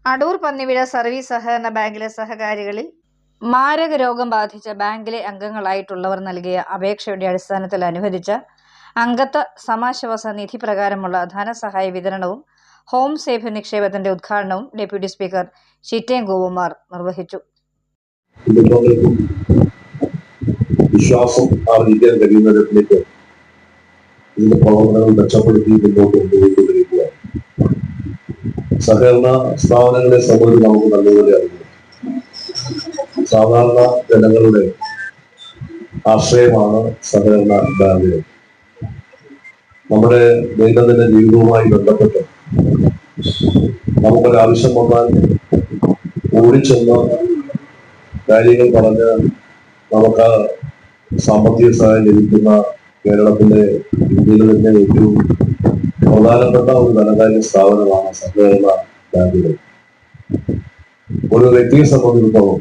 Adoor Pannivizha service സഹകരണ ബാങ്കിലെ സഹകാരികളിൽ മാരക രോഗം ബാധിച്ച ബാങ്കിലെ അംഗങ്ങളായിട്ടുള്ളവർ നൽകിയ അപേക്ഷയുടെ അടിസ്ഥാനത്തിൽ അനുവദിച്ച അംഗത്വ സമാശ്വാസ നിധി പ്രകാരമുള്ള ധനസഹായ വിതരണവും ഹോം സേഫ് നിക്ഷേപത്തിന്റെ ഉദ്ഘാടനവും ഡെപ്യൂട്ടി സ്പീക്കർ ചിറ്റേം ഗോപകുമാർ നിർവഹിച്ചു. വിശ്വാസം ആർജിക്കാൻ കഴിയുന്ന തരത്തിലേക്ക് ഇതിന്റെ പ്രവർത്തനങ്ങൾ മെച്ചപ്പെടുത്തി മുന്നോട്ട് കൊണ്ടുപോയിക്കൊണ്ടിരിക്കുകയാണ്. സഹകരണ സ്ഥാപനങ്ങളെ സംബന്ധിച്ച് നമുക്ക് നല്ലപോലെ അറിയാം. സാധാരണ ജനങ്ങളുടെ ആശ്രയമാണ് സഹകരണ ബാങ്കുകൾ. നമ്മുടെ ദൈനംദിന ജീവിതവുമായി ബന്ധപ്പെട്ട് നമുക്കൊരാവശ്യം വന്നാൽ ഓടിച്ചെന്ന് കാര്യങ്ങൾ പറഞ്ഞ് നമുക്ക് സാമ്പത്തിക സഹായം ലഭിക്കുന്ന കേരളത്തിലെ ഇന്ത്യയിലെ തന്നെ ഏറ്റവും പ്രധാനപ്പെട്ട ഒരു ധനകാര്യ സ്ഥാപനമാണ് സഹകരണ ബാങ്കുകൾ. ഒരു വ്യക്തിയെ സംബന്ധിച്ചിടത്തോളം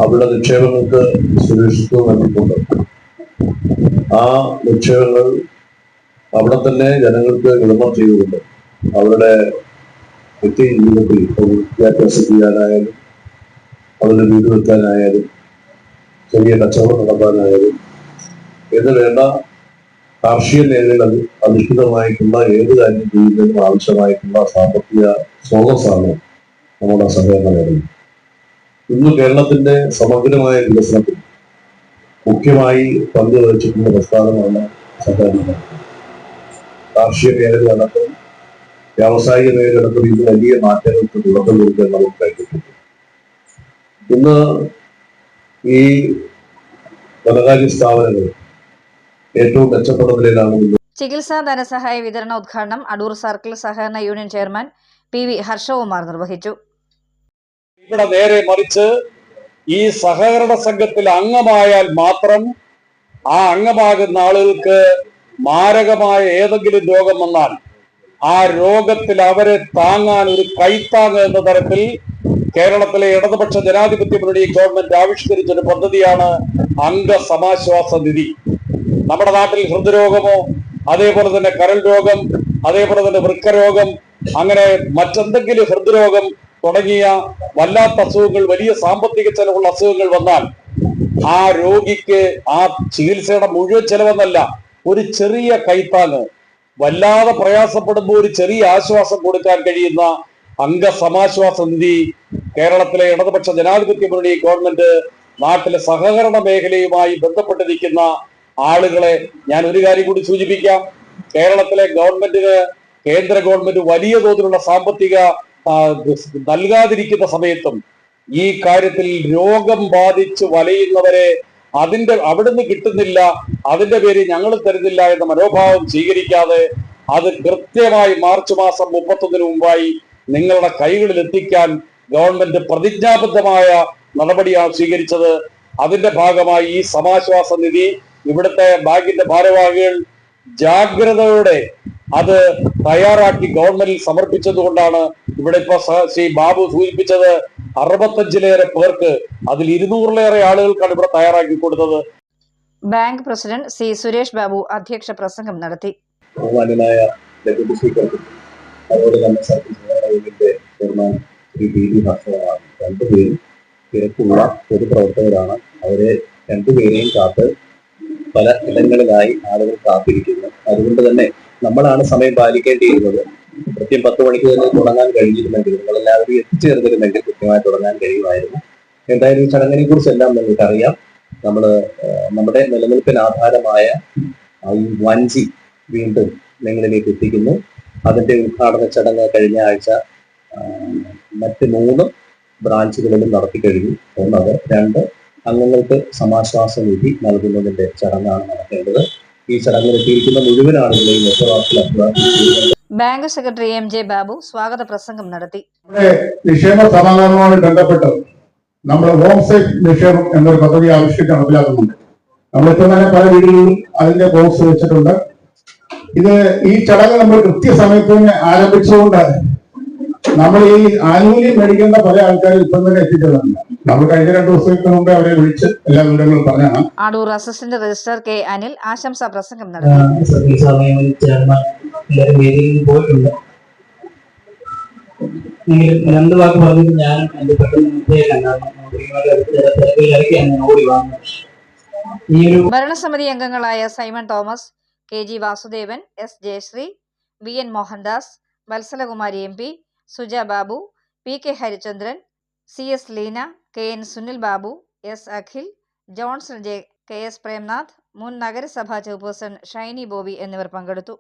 അവരുടെ നിക്ഷേപങ്ങൾക്ക് സുരക്ഷിതത്വം നൽകിക്കൊണ്ട് ആ നിക്ഷേപങ്ങൾ അവിടെ തന്നെ ജനങ്ങൾക്ക് വിതരണം ചെയ്തുകൊണ്ട് അവരുടെ വ്യക്തി ജീവിതത്തിൽ വിദ്യാഭ്യാസം ചെയ്യാനായാലും അവരുടെ വീട് വെക്കാനായാലും ചെറിയ കച്ചവടം നടത്താനായാലും എന്ന് വേണ്ട കാർഷിക മേഖലയിൽ അധിഷ്ഠിതമായിട്ടുള്ള ഏത് കാര്യം ചെയ്യുന്നതിനും ആവശ്യമായിട്ടുള്ള സാമ്പത്തിക സ്രോതസ്സാണ് നമ്മുടെ സഹകരണ മേഖല. ഇന്ന് കേരളത്തിന്റെ സമഗ്രമായ വികസനത്തിൽ മുഖ്യമായി പങ്കുവഹിച്ചിട്ടുള്ള പ്രസ്ഥാനമാണ് സഹകരണ മേഖല. കാർഷിക മേഖലയടക്കം വ്യാവസായിക മേഖലയടക്കം ഇത് വലിയ മാറ്റങ്ങൾക്ക് തുടക്കം കൊടുക്കാൻ നമുക്ക് കഴിഞ്ഞിട്ടുണ്ട്. ഇന്ന് ഈ ധനകാര്യ സ്ഥാപനങ്ങൾ ഏറ്റവും മെച്ചപ്പെട്ട നിലയിലാണ്. ചികിത്സാ ധനസഹായ വിതരണ ഉദ്ഘാടനം അടൂർ സർക്കിൾ സഹകരണ യൂണിയൻ ചെയർമാൻ PV ഹർഷകുമാർ നിർവഹിച്ചു. ഇവിടെ നേരെ മറിച്ച് ഈ സഹകരണ സംഘത്തിൽ അംഗമായാൽ മാത്രം ആ അംഗമാകുന്ന ആളുകൾക്ക് മാരകമായ ഏതെങ്കിലും രോഗം വന്നാൽ ആ രോഗത്തിൽ അവരെ താങ്ങാൻ ഒരു കൈത്താങ് എന്ന തരത്തിൽ കേരളത്തിലെ ഇടതുപക്ഷ ജനാധിപത്യ മുന്നണി ഗവൺമെന്റ് ആവിഷ്കരിച്ചൊരു പദ്ധതിയാണ് അംഗ സമാശ്വാസ നിധി. നമ്മുടെ നാട്ടിൽ ഹൃദ്രോഗമോ അതേപോലെ തന്നെ കരൾ രോഗം, അതേപോലെ തന്നെ വൃക്കരോഗം, അങ്ങനെ മറ്റെന്തെങ്കിലും ഹൃദ്രോഗം തുടങ്ങിയ വല്ലാത്ത അസുഖങ്ങൾ, വലിയ സാമ്പത്തിക ചെലവുള്ള അസുഖങ്ങൾ വന്നാൽ ആ രോഗിക്ക് ആ ചികിത്സയുടെ മുഴുവൻ ചെലവെന്നല്ല, ഒരു ചെറിയ കൈത്താങ്, വല്ലാതെ പ്രയാസപ്പെടുമ്പോൾ ഒരു ചെറിയ ആശ്വാസം കൊടുക്കാൻ കഴിയുന്ന അംഗ സമാശ്വാസ നിധി കേരളത്തിലെ ഇടതുപക്ഷ ജനാധിപത്യ മുന്നണി ഗവൺമെന്റ് നാട്ടിലെ സഹകരണ മേഖലയുമായി ബന്ധപ്പെട്ടിരിക്കുന്ന ആളുകളെ ഞാൻ ഒരു കാര്യം കൂടി സൂചിപ്പിക്കാം. കേരളത്തിലെ ഗവൺമെന്റിന് കേന്ദ്ര ഗവൺമെന്റ് വലിയ തോതിലുള്ള സാമ്പത്തിക നൽകാതിരിക്കുന്ന സമയത്തും ഈ കാര്യത്തിൽ രോഗം ബാധിച്ച് വലയുന്നവരെ അവിടുന്ന് കിട്ടുന്നില്ല, അതിന്റെ പേര് ഞങ്ങൾ തരുന്നില്ല എന്ന മനോഭാവം സ്വീകരിക്കാതെ അത് കൃത്യമായി മാർച്ച് മാസം 31 മുമ്പായി നിങ്ങളുടെ കൈകളിൽ എത്തിക്കാൻ ഗവൺമെന്റ് പ്രതിജ്ഞാബദ്ധമായ നടപടിയാണ് സ്വീകരിച്ചത്. അതിന്റെ ഭാഗമായി ഈ സമാശ്വാസ നിധി ഇവിടുത്തെ ബാങ്കിന്റെ ഭാരവാഹികൾ ജാഗ്രതയോടെ അത് തയ്യാറാക്കി ഗവൺമെന്റിൽ സമർപ്പിച്ചതുകൊണ്ടാണ് ഇവിടെ ഇപ്പൊ ശ്രീ ബാബു സൂചിപ്പിച്ചത് 65-ലേറെ പേർക്ക്, അതിൽ 200-ലേറെ ആളുകൾക്കാണ് ഇവിടെ തയ്യാറാക്കി കൊടുത്തത്. Bank president C Suresh Babu അധ്യക്ഷ പ്രസംഗം നടത്തി. ഡെപ്യൂട്ടി സ്പീക്കർക്കും അതുപോലെ തന്നെ സർക്കിൾ യൂണിയന്റെ ചെയർമാൻ ശ്രീ PV ഹർഷകുമാർ രണ്ടുപേരും തിരക്കുള്ള പൊതുപ്രവർത്തകരാണ്. അവരെ രണ്ടുപേരെയും കാത്ത് പല ഇടങ്ങളിലായി ആളുകൾ കാത്തിരിക്കുന്നു. അതുകൊണ്ട് തന്നെ നമ്മളാണ് സമയം പാലിക്കേണ്ടിയിരുന്നത്. കൃത്യം 10 മണിക്ക് തന്നെ തുടങ്ങാൻ കഴിഞ്ഞിരുന്നെങ്കിൽ, നിങ്ങളെല്ലാവരും എത്തിച്ചേർന്നിരുന്നെങ്കിൽ കൃത്യമായി തുടങ്ങാൻ കഴിയുമായിരുന്നു. എന്തായാലും ഈ ചടങ്ങിനെ കുറിച്ചെല്ലാം നിങ്ങൾക്കറിയാം. നമ്മുടെ നിലനിൽപ്പിന് ആധാരമായ ഈ 1G വീണ്ടും നിങ്ങളിലേക്ക് എത്തിക്കുന്നു. അതിന്റെ ഉദ്ഘാടന ചടങ്ങ് കഴിഞ്ഞ ആഴ്ച മറ്റ് 3 ബ്രാഞ്ചുകളിലും നടത്തി കഴിഞ്ഞു. 1 2 അംഗങ്ങൾക്ക് സമാശ്വാസ നിധി നൽകുന്നതിന്റെ ചടങ്ങാണ് നടക്കേണ്ടത്. ഈ ചടങ്ങിലെത്തിയിരിക്കുന്ന മുഴുവൻ ആളുകളെയും ബാങ്ക് സെക്രട്ടറി MJ ബാബു സ്വാഗത പ്രസംഗം നടത്തി. നിക്ഷേപ സമാധാനവുമായി ബന്ധപ്പെട്ട് നമ്മൾ ഹോം സേഫ് നിക്ഷേപം എന്നൊരു പദ്ധതി ആവിഷ്കരിച്ച് നടപ്പിലാക്കുന്നുണ്ട്. നമ്മളിപ്പോൾ തന്നെ പല വീടുകളിലും അതിന്റെ ബോക്സ് വെച്ചിട്ടുണ്ട്. ഈ ചടങ്ങ് നമ്മൾ കൃത്യസമയത്ത് തന്നെ ആരംഭിച്ചുകൊണ്ട് നമ്മൾ ഈ ആനുകൂല്യം മേടിക്കേണ്ട പല ആൾക്കാരും ഇപ്പം തന്നെ എത്തിച്ചതാണ്. നമ്മൾ കഴിഞ്ഞ 2 ദിവസത്തിന് മുമ്പേ അവരെ വിളിച്ച് എല്ലാ വിവരങ്ങളും പറഞ്ഞാണ്. Adoor assistant registrar K Anil ആശംസാ പ്രസംഗം നടത്തി. എങ്കിലും രണ്ട് വാക്ക് പറഞ്ഞിട്ട് ഞാനും എന്റെ പെട്ടെന്ന് ഓടി വന്നു. ഈ ഒരു ഭരണസമിതി അംഗങ്ങളായ Simon Thomas, KG Vasudevan, S Jayasree, VN Mohandas, Vatsalakumari MP, Suja Babu, PK Harichandran, CS Leena, KN Sunil Babu, S Akhil, Johnson J, KS Premnath, മുൻ നഗരസഭാ ചെയർപേഴ്സൺ ഷൈനി ബോബി എന്നിവർ പങ്കെടുത്തു.